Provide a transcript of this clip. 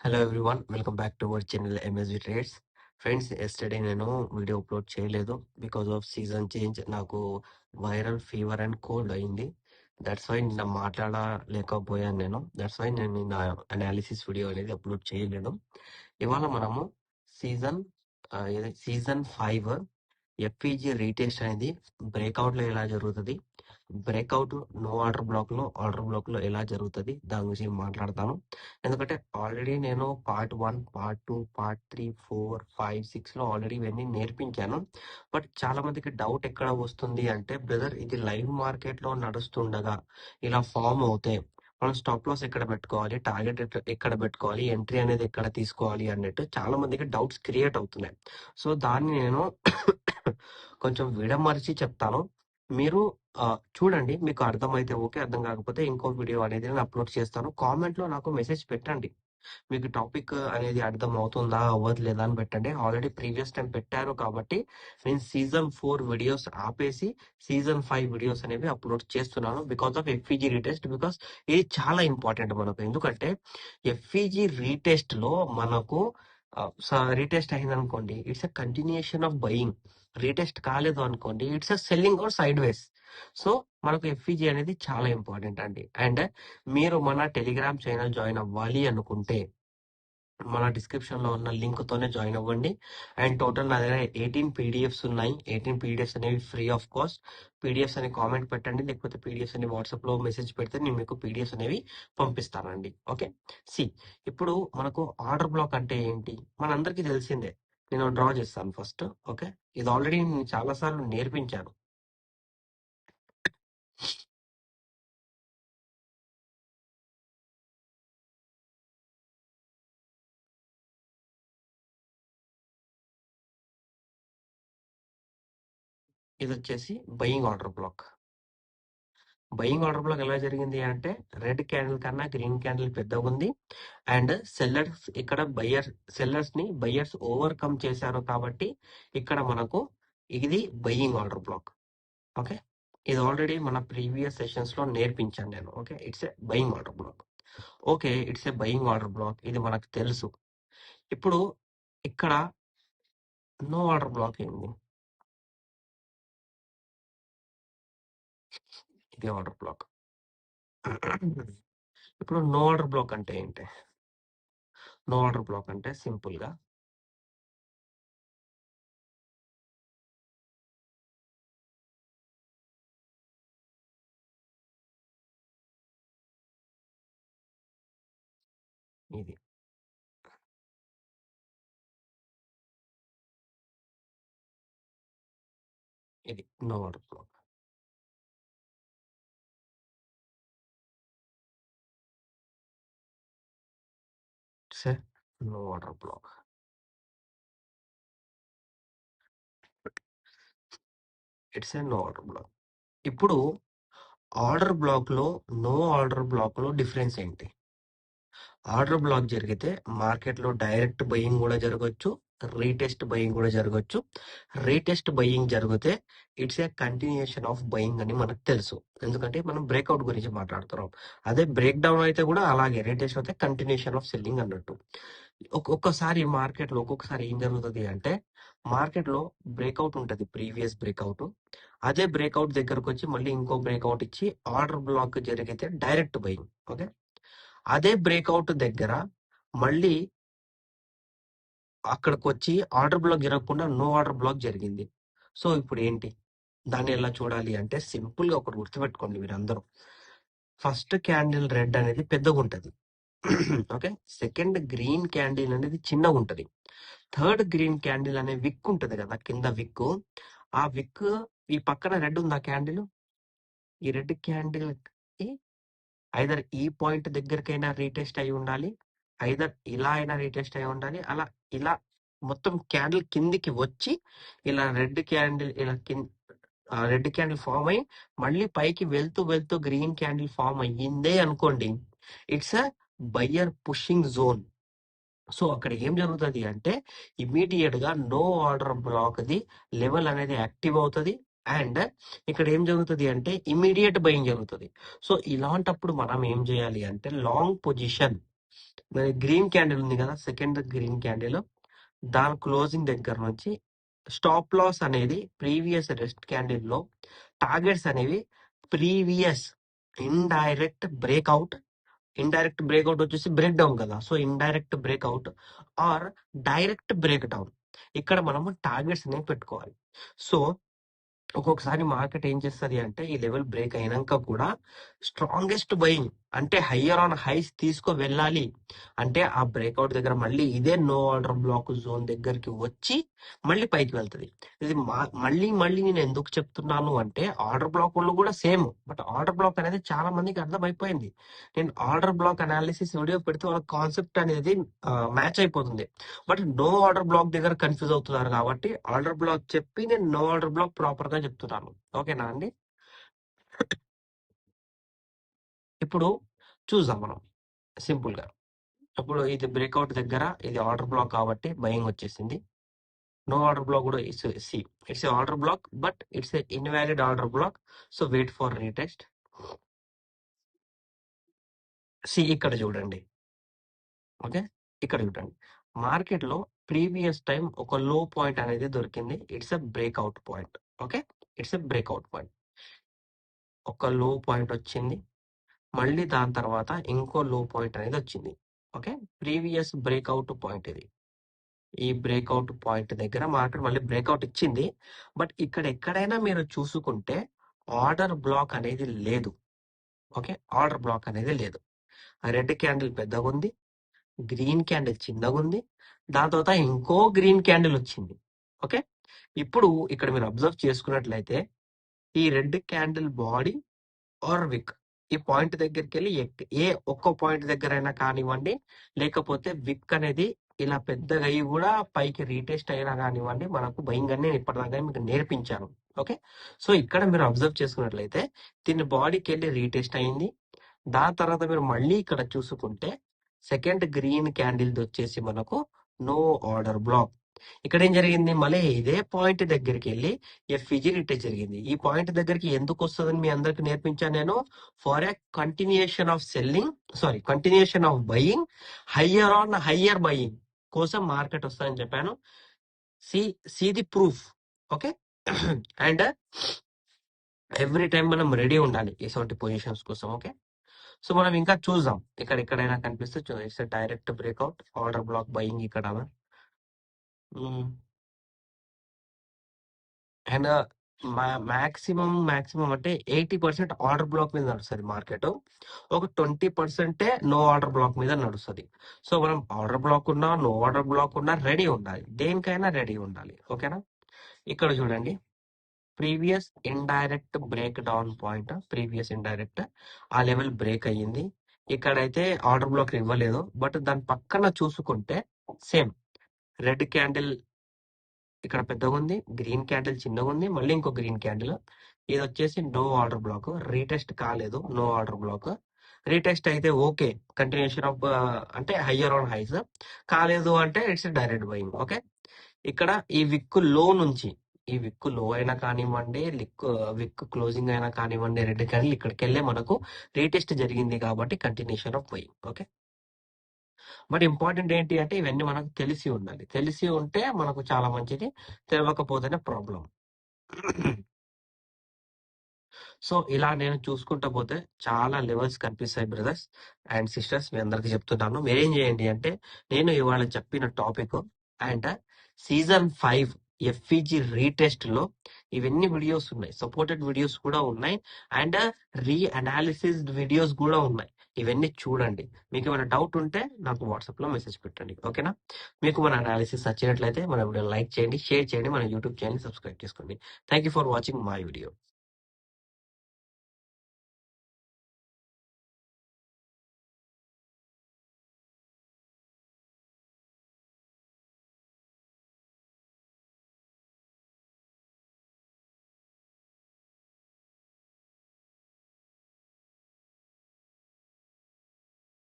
Hello everyone, welcome back to our channel MSV trades. Friends, yesterday నేను video upload చేయలేదు because of season change. నాకు viral fever and cold అయింది. That's why నిన్న మాట్లాడలేకపోయాను నేను. That's why నేను నిన్న analysis video అనేది అప్లోడ్ చేయలేదు. ఇవాళ మనము సీజన్ సీజన్ 5 ఎఫ్ఈజీ రీటెస్ట్ అనేది బ్రేక్అవుట్ లో ఎలా జరుగుతుంది, బ్రేక్అవుట్ నో ఆర్డర్ బ్లాక్ లో ఎలా జరుగుతుంది, దాని గురించి మాట్లాడతాను. ఎందుకంటే ఆల్రెడీ నేను పార్ట్ 1, పార్ట్ 2, పార్ట్ 3, 4, 5, 6 లో ఆల్రెడీ ఇవన్నీ నేర్పించాను. బట్ చాలా మందికి డౌట్ ఎక్కడ వస్తుంది అంటే, బ్రదర్ ఇది లైవ్ మార్కెట్ లో నడుస్తుండగా ఇలా ఫామ్ అవుతే మనం స్టాప్ లాస్ ఎక్కడ పెట్టుకోవాలి, టార్గెట్ ఎక్కడ పెట్టుకోవాలి, ఎంట్రీ అనేది ఎక్కడ తీసుకోవాలి అన్నట్టు చాలా మందికి డౌట్స్ క్రియేట్ అవుతున్నాయి. సో దాన్ని నేను కొంచెం విడమరిచి చెప్తాను. మీరు చూడండి, మీకు అర్థమైతే ఓకే, అర్థం కాకపోతే ఇంకో వీడియో అనేది నేను అప్లోడ్ చేస్తాను. కామెంట్ లో నాకు మెసేజ్ పెట్టండి, మీకు టాపిక్ అనేది అర్థం అవుతుందా అవ్వట్లేదా అని పెట్టండి. ఆల్రెడీ ప్రీవియస్ టైం పెట్టారు కాబట్టి నేను సీజన్ 4 వీడియోస్ ఆపేసి సీజన్ 5 వీడియోస్ అనేవి అప్లోడ్ చేస్తున్నాను because of FEG retest. Because ఇది చాలా ఇంపార్టెంట్ మనకు. ఎందుకంటే ఎఫ్ఈజీ రీటెస్ట్ లో మనకు రీటెస్ట్ అయింది అనుకోండి, it's a continuation of buying. Retest కాలేదు అనుకోండి, it's a selling or sideways. So మనకు ఎఫ్ఈజీ అనేది చాలా ఇంపార్టెంట్ అండి. అండ్ మీరు మన టెలిగ్రామ్ ఛానల్ జాయిన్ అవ్వాలి అనుకుంటే మన డిస్క్రిప్షన్ లో ఉన్న లింక్ తోనే జాయిన్ అవ్వండి. అండ్ టోటల్ నా దగ్గర 18 పీడిఎఫ్స్ ఉన్నాయి. 18 పీడిఎఫ్స్ అనేవి ఫ్రీ ఆఫ్ కాస్ట్. పీడిఎఫ్స్ అని కామెంట్ పెట్టండి, లేకపోతే పీడిఎఫ్స్ అని వాట్సాప్ లో మెసేజ్ పెడితే నేను మీకు పీడిఎఫ్స్ అనేవి పంపిస్తానండి. ఓకే, సి, ఇప్పుడు మనకు ఆర్డర్ బ్లాక్ అంటే ఏంటి మనందరికీ తెలిసిందే. నేను డ్రా చేస్తాను ఫస్ట్. ఓకే, ఇది ఆల్రెడీ నేను చాలా సార్లు నేర్పించాను. ఇది వచ్చేసి buying order black. Buying order black ఎలా జరిగింది అంటే, రెడ్ క్యాండిల్ కన్నా గ్రీన్ క్యాండిల్ పెద్దగా ఉంది. అండ్ సెల్లర్స్ ఇక్కడ సెల్లర్స్ ని బయ్యర్స్ ఓవర్కమ్ చేశారు కాబట్టి ఇక్కడ మనకు ఇది బయింగ్ ఆర్డర్ బ్లాక్. ఓకే, ఇది ఆల్రెడీ మన ప్రీవియస్ సెషన్స్ లో నేర్పించాను నేను. Okay, it's a buying order black. Okay, it's a buying order black, ఇది మనకు తెలుసు. ఇప్పుడు ఇక్కడ నో ఆర్డర్ బ్లాక్ ఏంది, ఇది ఆర్డర్ బ్లాక్. ఇప్పుడు నో ఆర్డర్ బ్లాక్ అంటే ఏంటి? నో ఆర్డర్ బ్లాక్ అంటే సింపుల్ గా ఇది ఇది no order block. It's a no order block. It's a no order block. ఇప్పుడు ఆర్డర్ బ్లాక్ లో నో ఆర్డర్ బ్లాక్ లో డిఫరెన్స్ ఏంటి? ఆర్డర్ బ్లాక్ జరిగితే మార్కెట్ లో డైరెక్ట్ బయింగ్ కూడా జరగవచ్చు, రీటెస్ట్ బయింగ్ కూడా జరగవచ్చు. రీటెస్ట్ బయింగ్ జరిగితే it's a continuation of buying అని మనకు తెలుసు, ఎందుకంటే మనం బ్రేక్అవుట్ గురించి మాట్లాడుతున్నాం. అదే బ్రేక్ డౌన్ అయితే కూడా అలాగే, రీటెస్ట్ అయితే కంటిన్యూషన్ ఆఫ్ సెల్లింగ్ అన్నట్టు. ఒక్కొక్కసారి మార్కెట్ లో ఒక్కొక్కసారి ఏం జరుగుతుంది అంటే, మార్కెట్ లో బ్రేక్అవుట్ ఉంటది, ప్రీవియస్ బ్రేక్అవుట్. అదే బ్రేక్అవుట్ దగ్గరకు వచ్చి మళ్ళీ ఇంకో బ్రేక్అవుట్ ఇచ్చి ఆర్డర్ బ్లాక్ జరిగితే డైరెక్ట్ బయింగ్. ఓకే, అదే బ్రేక్అవుట్ దగ్గర మళ్ళీ అక్కడికి వచ్చి ఆర్డర్ బ్లాక్ జరగకుండా నో ఆర్డర్ బ్లాక్ జరిగింది. సో ఇప్పుడు ఏంటి, దాన్ని ఎలా చూడాలి అంటే, సింపుల్ గా ఒకటి గుర్తుపెట్టుకోండి మీరు అందరూ. ఫస్ట్ క్యాండిల్ రెడ్ అనేది పెద్దగా ఉంటది. ఓకే, సెకండ్ గ్రీన్ క్యాండిల్ అనేది చిన్నగా ఉంటది. థర్డ్ గ్రీన్ క్యాండిల్ అనే విక్ ఉంటది కదా, కింద విక్. ఆ విక్ ఈ పక్కన రెడ్ ఉంది, ఆ క్యాండిల్, ఈ రెడ్ క్యాండిల్ ఐదర్ ఈ పాయింట్ దగ్గరకైనా రీటెస్ట్ అయి ఉండాలి, ఐదర్ ఇలా అయినా రీటెస్ట్ అయి ఉండాలి. అలా ఇలా మొత్తం క్యాండిల్ కిందికి వచ్చి ఇలా రెడ్ క్యాండిల్ ఇలా రెడ్ క్యాండిల్ ఫామ్ అయ్యి మళ్ళీ పైకి వెళ్తూ వెళ్తూ గ్రీన్ క్యాండిల్ ఫామ్ అయ్యిందే అనుకోండి, it's a buyer pushing zone. So అక్కడ ఏం జరుగుతుంది అంటే, ఇమీడియట్ గా no order block the level అనేది యాక్టివ్ అవుతుంది. అండ్ ఇక్కడ ఏం జరుగుతుంది అంటే, ఇమీడియట్ బయింగ్ జరుగుతుంది. సో ఇలాంటప్పుడు మనం ఏం చేయాలి అంటే, లాంగ్ పొజిషన్ మరి గ్రీన్ క్యాండిల్ ఉంది కదా, సెకండ్ గ్రీన్ క్యాండిల్, దాని క్లోజింగ్ దగ్గర నుంచి స్టాప్ లాస్ అనేది ప్రీవియస్ రెస్ట్ క్యాండిల్ లో టార్గెట్స్ అనేవి previous indirect breakout. Indirect breakout వచ్చేసి బ్రేక్ డౌన్ కదా, so indirect breakout or direct break down, ఇక్కడ మనము టార్గెట్స్ అనేవి పెట్టుకోవాలి. సో ఒక్కొక్కసారి మార్కెట్ ఏం చేస్తుంది అంటే ఈ లెవెల్ బ్రేక్ అయినాక కూడా స్ట్రాంగెస్ట్ బయింగ్ అంటే హయ్యర్ ఆన్ హైస్ తీసుకు వెళ్ళాలి అంటే ఆ బ్రేక్అవుట్ దగ్గర మళ్ళీ ఇదే నో ఆర్డర్ బ్లాక్ జోన్ దగ్గరికి వచ్చి మళ్ళీ పైకి వెళ్తుంది. ఇది మళ్ళీ మళ్ళీ నేను ఎందుకు చెప్తున్నాను అంటే ఆర్డర్ బ్లాక్ వాళ్ళు కూడా సేమ్, బట్ ఆర్డర్ బ్లాక్ అనేది చాలా మందికి అర్థమైపోయింది. నేను ఆర్డర్ బ్లాక్ అనాలిసిస్ వీడియో పెడితే వాళ్ళ కాన్సెప్ట్ అనేది మ్యాచ్ అయిపోతుంది. బట్ నో ఆర్డర్ బ్లాక్ దగ్గర కన్ఫ్యూజ్ అవుతున్నారు కాబట్టి ఆర్డర్ బ్లాక్ చెప్పి నేను నో ఆర్డర్ బ్లాక్ ప్రాపర్ గా చెప్తున్నాను. ఓకేనా అండి? ఇప్పుడు చూద్దాం మనం సింపుల్ గా. ఇప్పుడు ఇది బ్రేక్అవుట్ దగ్గర ఇది ఆర్డర్ బ్లాక్ కాబట్టి బయింగ్ వచ్చేసింది. నో ఆర్డర్ బ్లాక్ కూడా see it's a order block but it's a invalid order block. So wait for retest. See ఇక్కడ చూడండి. ఓకే, ఇక్కడ చూడండి. మార్కెట్ లో ప్రీవియస్ టైం ఒక లో పాయింట్ అనేది దొరికింది. It's a breakout point. Okay, it's a breakout point. ఒక లో పాయింట్ వచ్చింది, మళ్ళీ దాని తర్వాత ఇంకో లో పాయింట్ అనేది వచ్చింది. ఓకే, ప్రీవియస్ బ్రేక్అవుట్ పాయింట్ ఇది. ఈ బ్రేక్అవుట్ పాయింట్ దగ్గర మార్కెట్ మళ్ళీ బ్రేక్అవుట్ ఇచ్చింది. బట్ ఇక్కడ ఎక్కడైనా మీరు చూసుకుంటే ఆర్డర్ బ్లాక్ అనేది లేదు. ఓకే, ఆర్డర్ బ్లాక్ అనేది లేదు. రెడ్ క్యాండిల్ పెద్దగా ఉంది, గ్రీన్ క్యాండిల్ చిన్నగా ఉంది, దాని తర్వాత ఇంకో గ్రీన్ క్యాండిల్ వచ్చింది. ఓకే, ఇప్పుడు ఇక్కడ మీరు అబ్జర్వ్ చేసుకున్నట్లయితే ఈ రెడ్ క్యాండిల్ బాడీ ఆర్ విక్ ఈ పాయింట్ దగ్గరికి వెళ్ళి ఏ ఒక్క పాయింట్ దగ్గర అయినా కానివ్వండి, లేకపోతే విక్ అనేది ఇలా పెద్దగా అయ్యి కూడా పైకి రీటెస్ట్ అయినా కానివ్వండి, మనకు భయంగా నేను ఇప్పటిదాకా మీకు నేర్పించాను. ఓకే, సో ఇక్కడ మీరు అబ్జర్వ్ చేసుకున్నట్లయితే దీని బాడీకి వెళ్ళి రీటెస్ట్ అయింది. దాని తర్వాత మీరు మళ్ళీ ఇక్కడ చూసుకుంటే సెకండ్ గ్రీన్ క్యాండిల్ వచ్చేసి మనకు నో ఆర్డర్ బ్లాక్. ఇక్కడ ఏం జరిగింది, మళ్ళీ ఇదే పాయింట్ దగ్గరికి వెళ్ళి ఎఫ్ఈజీ రిటెస్ట్ జరిగింది. ఈ పాయింట్ దగ్గరికి ఎందుకు వస్తుందని మీ అందరికి నేర్పించాను నేను. For a continuation of selling, sorry continuation of buying, higher on higher buying కోసం మార్కెట్ వస్తుందని చెప్పాను. See the proof. Okay, and every time మనం రెడీ ఉండాలి ఇటువంటి పొజిషన్స్ కోసం. ఓకే, సో మనం ఇంకా చూద్దాం. ఇక్కడ ఎక్కడైనా కనిపిస్తే it's direct breakout order black buying ఇక్కడ. అండ్ మాక్సిమం అంటే 80% ఆర్డర్ బ్లాక్ మీద నడుస్తుంది మార్కెట్. ఒక 20% నో ఆర్డర్ బ్లాక్ మీద నడుస్తుంది. సో మనం ఆర్డర్ బ్లాక్ ఉన్నా నో ఆర్డర్ బ్లాక్ ఉన్నా రెడీ ఉండాలి, దేనికైనా రెడీ ఉండాలి. ఓకేనా? ఇక్కడ చూడండి, previous indirect break down point, previous indirect ఆ లెవెల్ బ్రేక్ అయ్యింది. ఇక్కడైతే ఆర్డర్ బ్లాక్ ఇవ్వలేదు, బట్ దాని పక్కన చూసుకుంటే సేమ్ రెడ్ క్యాండిల్ ఇక్కడ పెద్దగా ఉంది, గ్రీన్ క్యాండిల్ చిన్నగా ఉంది, మళ్ళీ ఇంకో గ్రీన్ క్యాండిల్. ఇది వచ్చేసి నో ఆర్డర్ బ్లాక్, రీటెస్ట్ కాలేదు. నో ఆర్డర్ బ్లాక్, రీటెస్ట్ అయితే ఓకే, కంటిన్యూషన్ ఆఫ్ అంటే హయ్యర్ ఆన్ హైస్. కాలేదు అంటే ఇట్స్ డైరెక్ట్ బయింగ్. ఓకే, ఇక్కడ ఈ విక్ లో నుంచి, ఈ విక్ లో అయినా కానివ్వండి, విక్ క్లోజింగ్ అయినా కానివ్వండి, రెడ్ క్యాండిల్ ఇక్కడికి వెళ్ళే మనకు రీటెస్ట్ జరిగింది కాబట్టి continuation of buying. Okay, but important ఏంటి అంటే ఇవన్నీ మనకు తెలిసి ఉండాలి. తెలిసి ఉంటే మనకు చాలా మంచిది, తెలియకపోతేనే ప్రాబ్లం. సో ఇలా నేను చూసుకుంటా పోతే చాలా లెవెల్స్ కనిపిస్తాయి బ్రదర్స్ అండ్ సిస్టర్స్. మీ అందరికి చెప్తున్నాను, మీరేం చేయండి అంటే నేను ఇవాళ చెప్పిన topic and season 5 FEG retest లో ఇవన్నీ వీడియోస్ ఉన్నాయి, సపోర్టెడ్ వీడియోస్ కూడా ఉన్నాయి, అండ్ రీ అనాలిసిస్ వీడియోస్ కూడా ఉన్నాయి. ఇవన్నీ చూడండి. మీకు ఏమైనా డౌట్ ఉంటే నాకు వాట్సాప్ లో మెసేజ్ పెట్టండి. ఓకేనా? మీకు మన అనాలిసిస్ నచ్చినట్లయితే మన వీడియో లైక్ చేయండి, షేర్ చేయండి, మన యూట్యూబ్ ఛానల్ సబ్స్క్రైబ్ చేసుకోండి. Thank you for watching my video.